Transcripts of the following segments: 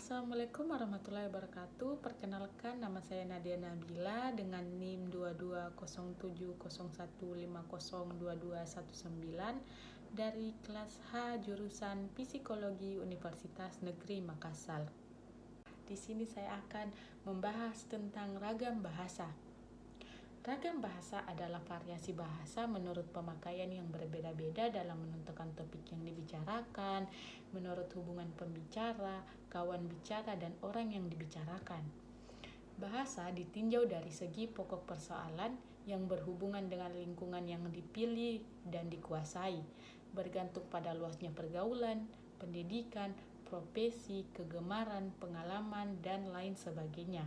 Assalamualaikum warahmatullahi wabarakatuh. Perkenalkan, nama saya Nadia Nabila dengan NIM 220701502219 dari kelas H jurusan Psikologi Universitas Negeri Makassar. Di sini saya akan membahas tentang ragam bahasa. Ragam bahasa adalah variasi bahasa menurut pemakaian yang berbeda-beda dalam menentukan topik yang dibicarakan, menurut hubungan pembicara, kawan bicara, dan orang yang dibicarakan. Bahasa ditinjau dari segi pokok persoalan yang berhubungan dengan lingkungan yang dipilih dan dikuasai, bergantung pada luasnya pergaulan, pendidikan, profesi, kegemaran, pengalaman, dan lain sebagainya.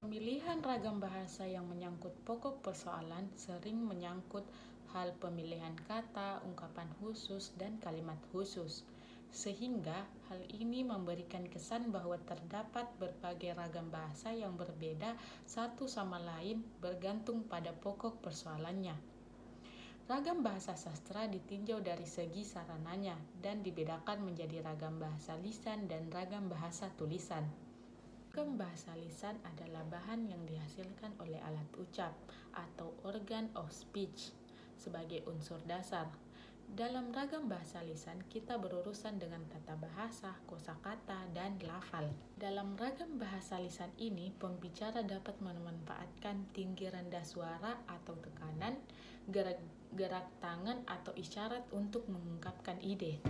Pemilihan ragam bahasa yang menyangkut pokok persoalan sering menyangkut hal pemilihan kata, ungkapan khusus, dan kalimat khusus. Sehingga hal ini memberikan kesan bahwa terdapat berbagai ragam bahasa yang berbeda satu sama lain bergantung pada pokok persoalannya. Ragam bahasa sastra ditinjau dari segi sarananya dan dibedakan menjadi ragam bahasa lisan dan ragam bahasa tulisan. Ragam bahasa lisan adalah bahan yang dihasilkan oleh alat ucap atau organ of speech sebagai unsur dasar. Dalam ragam bahasa lisan, kita berurusan dengan tata bahasa, kosakata, dan lafal. Dalam ragam bahasa lisan ini, pembicara dapat memanfaatkan tinggi rendah suara atau tekanan, gerak tangan atau isyarat untuk mengungkapkan ide.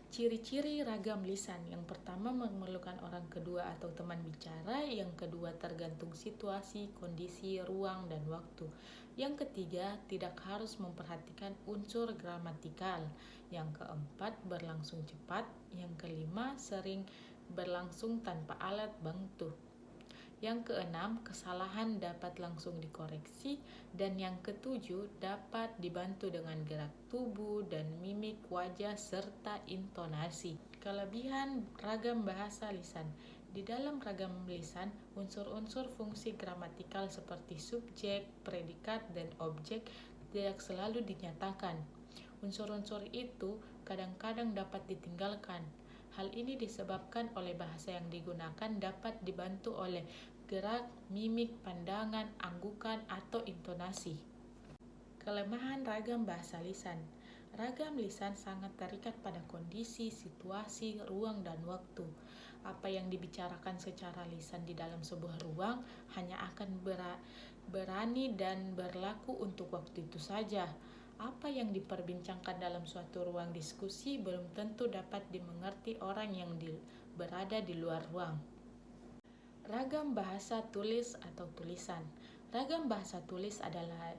Ciri-ciri ragam lisan: yang pertama, memerlukan orang kedua atau teman bicara. Yang kedua, tergantung situasi, kondisi, ruang, dan waktu. Yang ketiga, tidak harus memperhatikan unsur gramatikal. Yang keempat, berlangsung cepat. Yang kelima, sering berlangsung tanpa alat bantu. Yang keenam, kesalahan dapat langsung dikoreksi. Dan yang ketujuh, dapat dibantu dengan gerak tubuh dan mimik wajah serta intonasi. Kelebihan ragam bahasa lisan: di dalam ragam lisan, unsur-unsur fungsi gramatikal seperti subjek, predikat, dan objek tidak selalu dinyatakan. Unsur-unsur itu kadang-kadang dapat ditinggalkan. Hal ini disebabkan oleh bahasa yang digunakan dapat dibantu oleh gerak, mimik, pandangan, anggukan, atau intonasi. Kelemahan ragam bahasa lisan: ragam lisan sangat terikat pada kondisi, situasi, ruang, dan waktu. Apa yang dibicarakan secara lisan di dalam sebuah ruang hanya akan berani dan berlaku untuk waktu itu saja. Apa yang diperbincangkan dalam suatu ruang diskusi belum tentu dapat dimengerti orang yang berada di luar ruang. Ragam bahasa tulis atau tulisan: ragam bahasa tulis adalah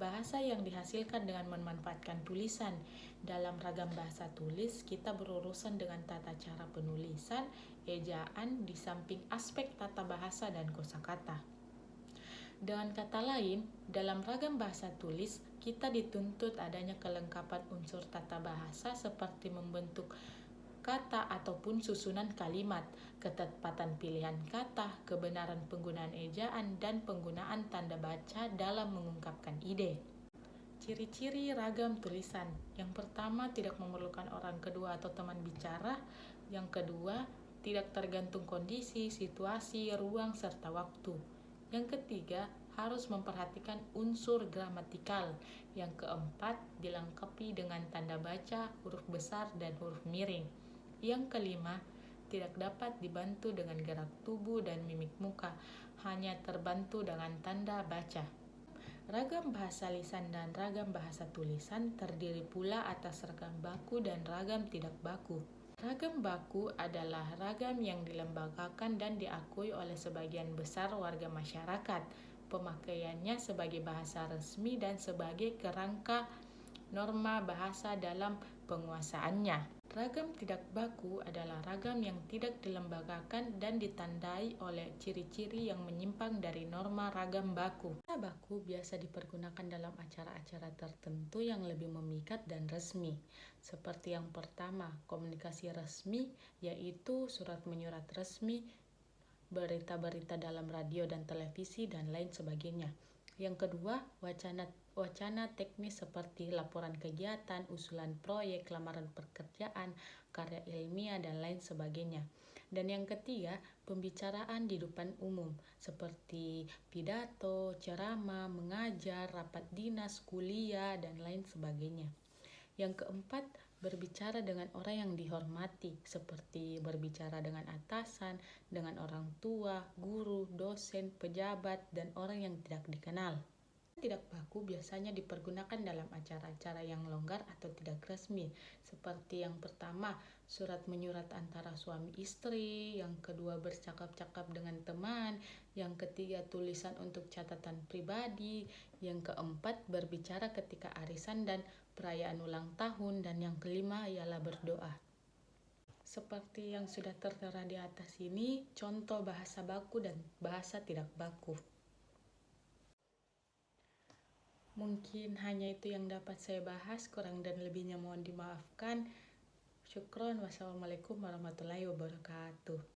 bahasa yang dihasilkan dengan memanfaatkan tulisan. Dalam ragam bahasa tulis, kita berurusan dengan tata cara penulisan, ejaan, di samping aspek tata bahasa dan kosakata. Dengan kata lain, dalam ragam bahasa tulis, kita dituntut adanya kelengkapan unsur tata bahasa seperti membentuk kata ataupun susunan kalimat, ketepatan pilihan kata, kebenaran penggunaan ejaan, dan penggunaan tanda baca dalam mengungkapkan ide. Ciri-ciri ragam tulisan: yang pertama, tidak memerlukan orang kedua atau teman bicara. Yang kedua, tidak tergantung kondisi, situasi, ruang, serta waktu. Yang ketiga, harus memperhatikan unsur gramatikal. Yang keempat, dilengkapi dengan tanda baca, huruf besar, dan huruf miring. Yang kelima, tidak dapat dibantu dengan gerak tubuh dan mimik muka, hanya terbantu dengan tanda baca. Ragam bahasa lisan dan ragam bahasa tulisan terdiri pula atas ragam baku dan ragam tidak baku. Ragam baku adalah ragam yang dilembagakan dan diakui oleh sebagian besar warga masyarakat. Pemakaiannya sebagai bahasa resmi dan sebagai kerangka norma bahasa dalam penguasaannya. Ragam tidak baku adalah ragam yang tidak dilembagakan dan ditandai oleh ciri-ciri yang menyimpang dari norma ragam baku. Bahasa baku biasa dipergunakan dalam acara-acara tertentu yang lebih memikat dan resmi. Seperti yang pertama, komunikasi resmi, yaitu surat menyurat resmi, berita-berita dalam radio dan televisi, dan lain sebagainya. Yang kedua, wacana teknis seperti laporan kegiatan, usulan proyek, lamaran pekerjaan, karya ilmiah, dan lain sebagainya. Dan yang ketiga, pembicaraan di depan umum seperti pidato, ceramah, mengajar, rapat dinas, kuliah, dan lain sebagainya. Yang keempat, berbicara dengan orang yang dihormati, seperti berbicara dengan atasan, dengan orang tua, guru, dosen, pejabat, dan orang yang tidak dikenal. Tidak baku biasanya dipergunakan dalam acara-acara yang longgar atau tidak resmi, seperti yang pertama, surat menyurat antara suami istri, yang kedua bercakap-cakap dengan teman, yang ketiga tulisan untuk catatan pribadi, yang keempat berbicara ketika arisan dan perayaan ulang tahun, dan yang kelima ialah berdoa. Seperti yang sudah tertera di atas ini, contoh bahasa baku dan bahasa tidak baku. Mungkin hanya itu yang dapat saya bahas, kurang dan lebihnya mohon dimaafkan. Syukron, wassalamualaikum warahmatullahi wabarakatuh.